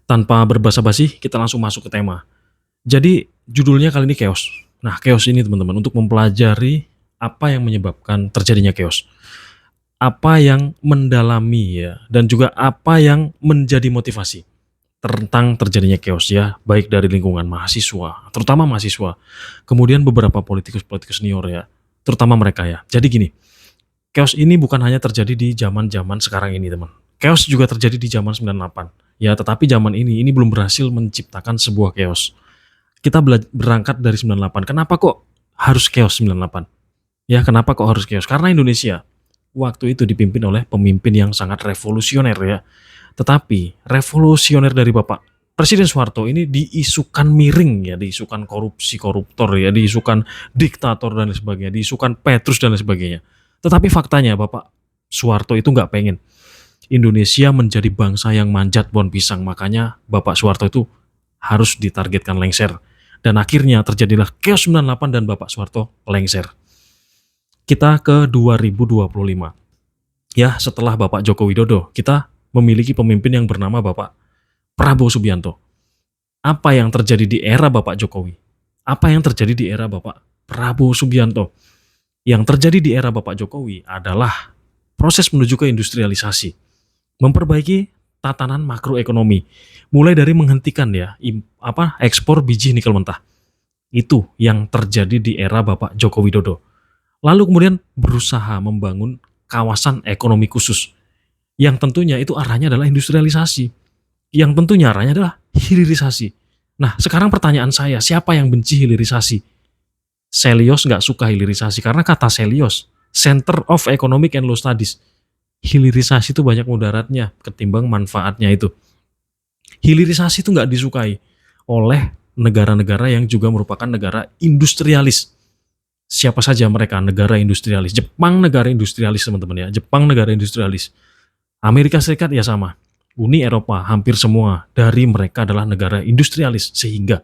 Tanpa berbasa-basi, kita langsung masuk ke tema. Jadi, judulnya kali ini chaos. Nah, chaos ini teman-teman untuk mempelajari apa yang menyebabkan terjadinya chaos. Apa yang mendalami ya, dan juga apa yang menjadi motivasi tentang terjadinya chaos ya, baik dari lingkungan mahasiswa, terutama mahasiswa, kemudian beberapa politikus-politikus senior ya, terutama mereka ya. Jadi gini, chaos ini bukan hanya terjadi di zaman-zaman sekarang ini, teman. Chaos juga terjadi di zaman 98. Ya, tetapi zaman ini belum berhasil menciptakan sebuah chaos. Kita berangkat dari 98. Kenapa kok harus chaos 98? Ya, kenapa kok harus chaos? Karena Indonesia waktu itu dipimpin oleh pemimpin yang sangat revolusioner ya. Tetapi revolusioner dari Bapak Presiden Soeharto ini diisukan miring ya, diisukan korupsi, koruptor ya, diisukan diktator dan lain sebagainya, diisukan Petrus dan lain sebagainya. Tetapi faktanya Bapak Soeharto itu nggak pengen Indonesia menjadi bangsa yang manjat pohon pisang. Makanya Bapak Soeharto itu harus ditargetkan lengser. Dan akhirnya terjadilah chaos 98 dan Bapak Soeharto lengser. Kita ke 2025. Ya, setelah Bapak Joko Widodo, kita memiliki pemimpin yang bernama Bapak Prabowo Subianto. Apa yang terjadi di era Bapak Jokowi? Apa yang terjadi di era Bapak Prabowo Subianto? Yang terjadi di era Bapak Jokowi adalah proses menuju ke industrialisasi, memperbaiki tatanan makroekonomi, mulai dari menghentikan ya ekspor biji nikel mentah. Itu yang terjadi di era Bapak Joko Widodo. Lalu kemudian berusaha membangun kawasan ekonomi khusus, yang tentunya itu arahnya adalah industrialisasi, yang tentunya arahnya adalah hilirisasi. Nah, sekarang pertanyaan saya, siapa yang benci hilirisasi? Selyos nggak suka hilirisasi, karena kata Selyos, Center of Economic and Law Studies, hilirisasi itu banyak mudaratnya ketimbang manfaatnya itu. Hilirisasi itu nggak disukai oleh negara-negara yang juga merupakan negara industrialis. Siapa saja mereka negara industrialis? Jepang negara industrialis teman-teman ya, Jepang negara industrialis. Amerika Serikat ya sama. Uni Eropa hampir semua dari mereka adalah negara industrialis. Sehingga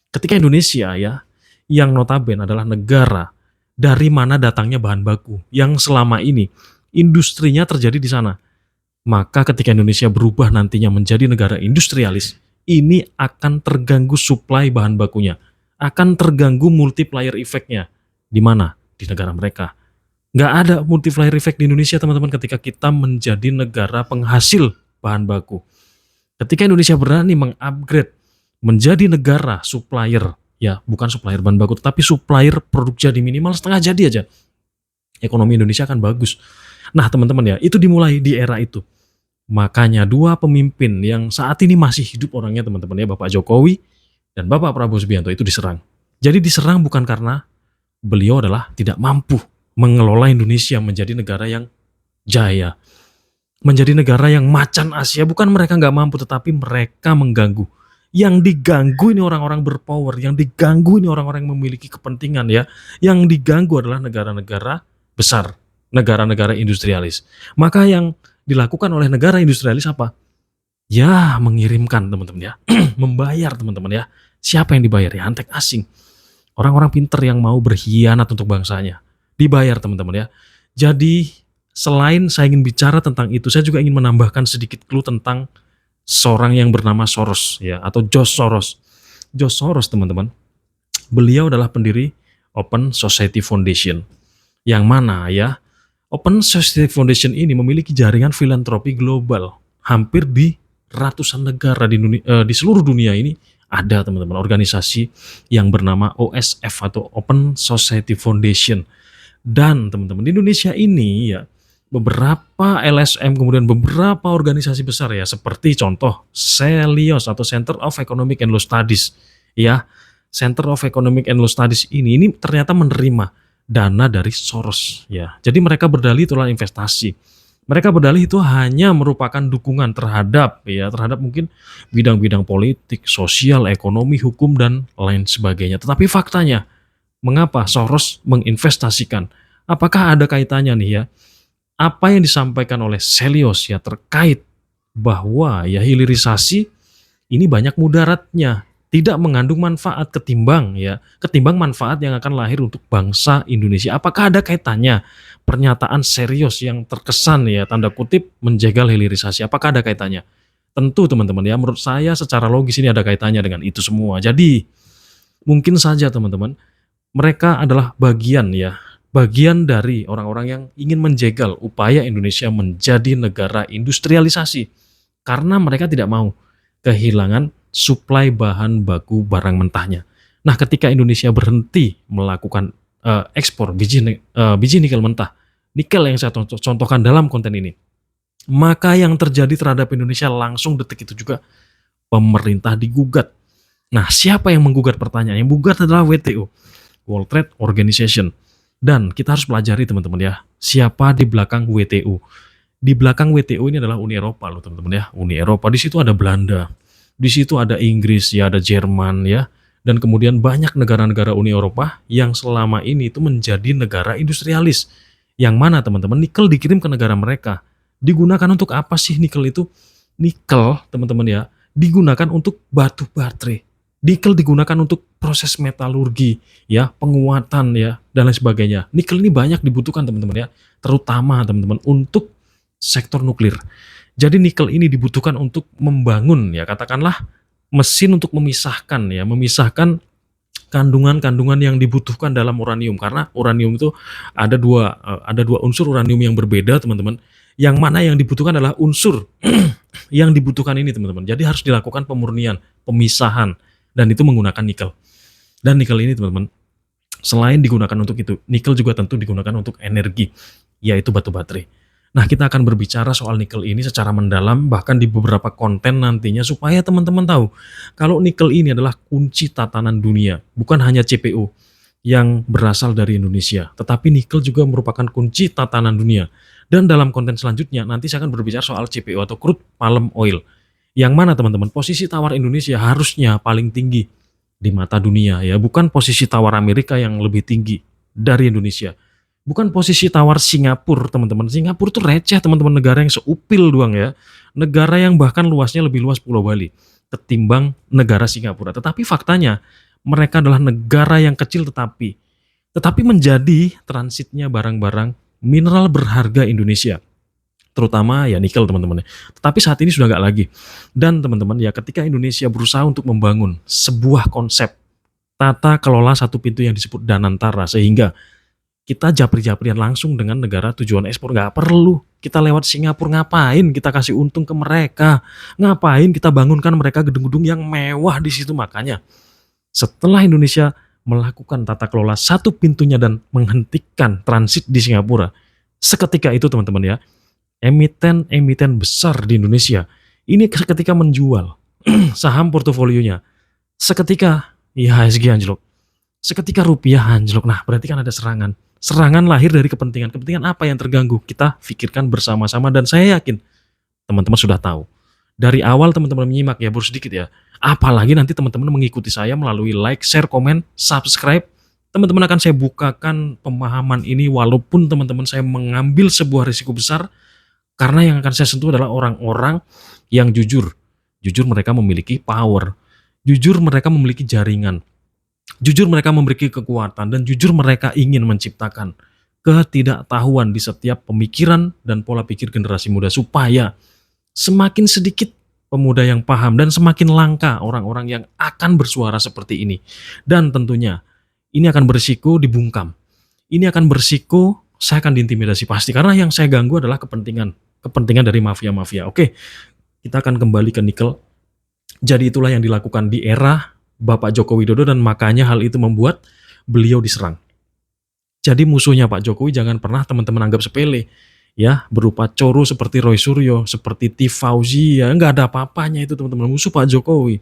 ketika Indonesia ya, yang notabene adalah negara dari mana datangnya bahan baku, yang selama ini industrinya terjadi di sana. Maka ketika Indonesia berubah nantinya menjadi negara industrialis, ini akan terganggu suplai bahan bakunya, akan terganggu multiplier effect-nya. Di mana? Di negara mereka. Nggak ada multiplier effect di Indonesia teman-teman ketika kita menjadi negara penghasil bahan baku. Ketika Indonesia berani mengupgrade menjadi negara supplier, ya bukan supplier bahan baku, tetapi supplier produk jadi minimal setengah jadi aja, ekonomi Indonesia akan bagus. Nah teman-teman ya, itu dimulai di era itu. Makanya dua pemimpin yang saat ini masih hidup orangnya teman-teman ya, Bapak Jokowi dan Bapak Prabowo Subianto itu diserang. Jadi diserang bukan karena beliau adalah tidak mampu mengelola Indonesia menjadi negara yang jaya, menjadi negara yang macan Asia. Bukan mereka nggak mampu, tetapi mereka mengganggu. Yang diganggu ini orang-orang berpower, yang diganggu ini orang-orang yang memiliki kepentingan ya. Yang diganggu adalah negara-negara besar, negara-negara industrialis. Maka yang dilakukan oleh negara industrialis apa? Ya mengirimkan teman-teman ya, membayar teman-teman ya. Siapa yang dibayar? Ya antek asing. Orang-orang pinter yang mau berkhianat untuk bangsanya. Dibayar teman-teman ya. Jadi selain saya ingin bicara tentang itu, saya juga ingin menambahkan sedikit clue tentang seorang yang bernama Soros ya, atau George Soros. George Soros teman-teman, beliau adalah pendiri Open Society Foundation. Yang mana ya, Open Society Foundation ini memiliki jaringan filantropi global. Hampir di ratusan negara di seluruh dunia ini ada teman-teman organisasi yang bernama OSF atau Open Society Foundation. Dan teman-teman di Indonesia ini ya beberapa LSM kemudian beberapa organisasi besar ya, seperti contoh Selyos atau Center of Economic and Law Studies ya. Center of Economic and Law Studies ini ternyata menerima dana dari Soros ya. Jadi mereka berdalih itulah investasi. Mereka berdalih itu hanya merupakan dukungan terhadap mungkin bidang-bidang politik, sosial, ekonomi, hukum dan lain sebagainya. Tetapi faktanya, mengapa Soros menginvestasikan? Apakah ada kaitannya nih ya? Apa yang disampaikan oleh Selyos ya terkait bahwa ya hilirisasi ini banyak mudaratnya, tidak mengandung manfaat ketimbang manfaat yang akan lahir untuk bangsa Indonesia. Apakah ada kaitannya pernyataan serius yang terkesan ya tanda kutip menjegal hilirisasi? Apakah ada kaitannya? Tentu teman-teman ya, menurut saya secara logis ini ada kaitannya dengan itu semua. Jadi, mungkin saja teman-teman, mereka adalah bagian ya, bagian dari orang-orang yang ingin menjegal upaya Indonesia menjadi negara industrialisasi. Karena mereka tidak mau kehilangan suplai bahan baku barang mentahnya. Nah, ketika Indonesia berhenti melakukan ekspor biji nikel mentah, nikel yang saya contohkan dalam konten ini, maka yang terjadi terhadap Indonesia langsung detik itu juga pemerintah digugat. Nah, siapa yang menggugat pertanyaan? Yang menggugat adalah WTO, World Trade Organization. Dan kita harus pelajari teman-teman ya, siapa di belakang WTO. Di belakang WTO ini adalah Uni Eropa loh teman-teman ya. Uni Eropa, di situ ada Belanda, di situ ada Inggris ya, ada Jerman ya. Dan kemudian banyak negara-negara Uni Eropa yang selama ini itu menjadi negara industrialis. Yang mana teman-teman, nikel dikirim ke negara mereka. Digunakan untuk apa sih nikel itu? Nikel teman-teman ya, digunakan untuk batu baterai. Nikel digunakan untuk proses metalurgi, ya, penguatan ya, dan lain sebagainya. Nikel ini banyak dibutuhkan teman-teman ya, terutama teman-teman untuk sektor nuklir. Jadi nikel ini dibutuhkan untuk membangun ya, katakanlah mesin untuk memisahkan ya, memisahkan kandungan-kandungan yang dibutuhkan dalam uranium, karena uranium itu ada dua unsur uranium yang berbeda teman-teman. Yang mana yang dibutuhkan adalah unsur yang dibutuhkan ini teman-teman. Jadi harus dilakukan pemurnian, pemisahan, dan itu menggunakan nikel. Dan nikel ini teman-teman, selain digunakan untuk itu, nikel juga tentu digunakan untuk energi, yaitu batu baterai. Nah, kita akan berbicara soal nikel ini secara mendalam, bahkan di beberapa konten nantinya, supaya teman-teman tahu kalau nikel ini adalah kunci tatanan dunia, bukan hanya CPU yang berasal dari Indonesia, tetapi nikel juga merupakan kunci tatanan dunia. Dan dalam konten selanjutnya, nanti saya akan berbicara soal CPO atau crude palm oil, yang mana teman-teman, posisi tawar Indonesia harusnya paling tinggi di mata dunia ya, bukan posisi tawar Amerika yang lebih tinggi dari Indonesia. Bukan posisi tawar Singapura, teman-teman. Singapura itu receh, teman-teman, negara yang seupil doang ya. Negara yang bahkan luasnya lebih luas Pulau Bali ketimbang negara Singapura. Tetapi faktanya, mereka adalah negara yang kecil tetapi menjadi transitnya barang-barang mineral berharga Indonesia. Terutama ya nikel, teman-teman. Tetapi saat ini sudah nggak lagi. Dan teman-teman ya, ketika Indonesia berusaha untuk membangun sebuah konsep tata kelola satu pintu yang disebut Danantara, sehingga kita japri-japrian langsung dengan negara tujuan ekspor. Nggak perlu kita lewat Singapura, ngapain kita kasih untung ke mereka, ngapain kita bangunkan mereka gedung-gedung yang mewah di situ. Makanya setelah Indonesia melakukan tata kelola satu pintunya dan menghentikan transit di Singapura, seketika itu teman-teman ya, emiten-emiten besar di Indonesia ini seketika menjual saham portofolionya, seketika IHSG anjlok, seketika rupiah anjlok. Nah, berarti kan ada serangan. Serangan lahir dari kepentingan. Kepentingan apa yang terganggu? Kita pikirkan bersama-sama, dan saya yakin teman-teman sudah tahu. Dari awal teman-teman menyimak ya, baru sedikit ya. Apalagi nanti teman-teman mengikuti saya melalui like, share, komen, subscribe. Teman-teman akan saya bukakan pemahaman ini, walaupun teman-teman saya mengambil sebuah risiko besar, karena yang akan saya sentuh adalah orang-orang yang jujur. Jujur mereka memiliki power. Jujur mereka memiliki jaringan. Jujur mereka memiliki kekuatan, dan jujur mereka ingin menciptakan ketidaktahuan di setiap pemikiran dan pola pikir generasi muda, supaya semakin sedikit pemuda yang paham dan semakin langka orang-orang yang akan bersuara seperti ini. Dan tentunya ini akan berisiko dibungkam. Ini akan berisiko saya akan diintimidasi pasti, karena yang saya ganggu adalah kepentingan dari mafia-mafia. Oke, kita akan kembali ke nikel. Jadi itulah yang dilakukan di era Bapak Joko Widodo, dan makanya hal itu membuat beliau diserang. Jadi musuhnya Pak Jokowi jangan pernah teman-teman anggap sepele ya, berupa coro seperti Roy Suryo, seperti T. Fauzi ya, nggak ada apa-apanya itu teman-teman. Musuh Pak Jokowi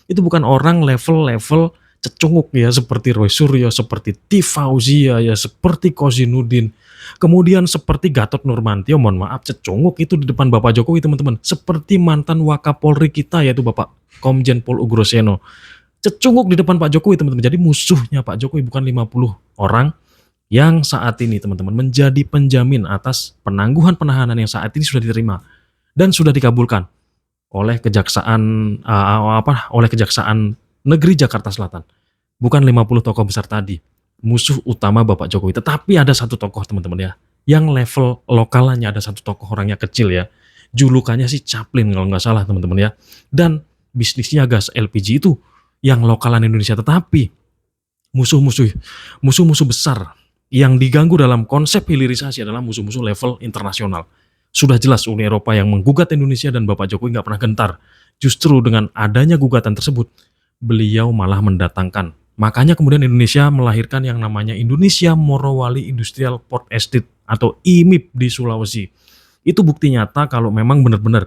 itu bukan orang level-level cecunguk ya, seperti Roy Suryo, seperti T. Fauzi ya, seperti Kozinudin, kemudian seperti Gatot Nurmantio, mohon maaf, cecunguk itu di depan Bapak Jokowi teman-teman. Seperti mantan Wakapolri kita, yaitu Bapak Komjen Pol Ugroseno, cecunguk di depan Pak Jokowi teman-teman. Jadi musuhnya Pak Jokowi bukan 50 orang yang saat ini teman-teman menjadi penjamin atas penangguhan penahanan yang saat ini sudah diterima dan sudah dikabulkan oleh oleh Kejaksaan Negeri Jakarta Selatan. Bukan 50 tokoh besar tadi, musuh utama Bapak Jokowi. Tetapi ada satu tokoh teman-teman ya, yang level lokalnya ada satu tokoh, orangnya kecil ya, Julukannya sih Chaplin kalau nggak salah teman-teman ya. Dan bisnisnya gas LPG itu yang lokalan Indonesia, tetapi musuh-musuh musuh-musuh besar yang diganggu dalam konsep hilirisasi adalah musuh-musuh level internasional. Sudah jelas Uni Eropa yang menggugat Indonesia dan Bapak Jokowi nggak pernah gentar. Justru dengan adanya gugatan tersebut, beliau malah mendatangkan. Makanya kemudian Indonesia melahirkan yang namanya Indonesia Morowali Industrial Port Estate atau IMIP di Sulawesi. Itu bukti nyata kalau memang benar-benar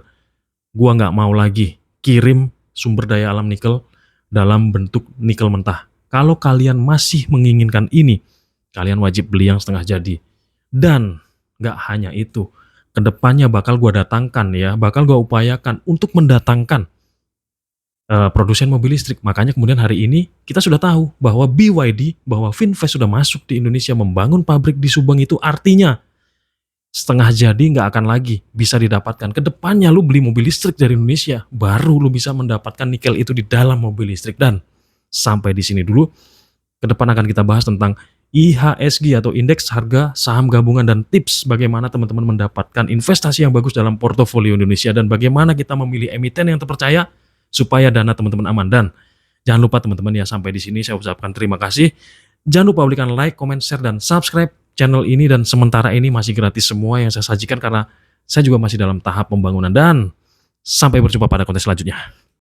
gua nggak mau lagi kirim sumber daya alam nikel dalam bentuk nikel mentah. Kalau kalian masih menginginkan ini, kalian wajib beli yang setengah jadi. Dan nggak hanya itu, kedepannya bakal gua datangkan ya, bakal gua upayakan untuk mendatangkan produsen mobil listrik. Makanya kemudian hari ini kita sudah tahu bahwa BYD, bahwa Finvest sudah masuk di Indonesia membangun pabrik di Subang. Itu artinya setengah jadi nggak akan lagi bisa didapatkan. Kedepannya lu beli mobil listrik dari Indonesia, baru lu bisa mendapatkan nikel itu di dalam mobil listrik. Dan sampai di sini dulu. Ke depan akan kita bahas tentang IHSG atau Indeks Harga Saham Gabungan dan tips bagaimana teman-teman mendapatkan investasi yang bagus dalam portofolio Indonesia dan bagaimana kita memilih emiten yang terpercaya supaya dana teman-teman aman. Dan jangan lupa teman-teman ya, sampai di sini saya ucapkan terima kasih. Jangan lupa berikan like, comment, share, dan subscribe channel ini, dan sementara ini masih gratis semua yang saya sajikan karena saya juga masih dalam tahap pembangunan. Dan sampai berjumpa pada konten selanjutnya.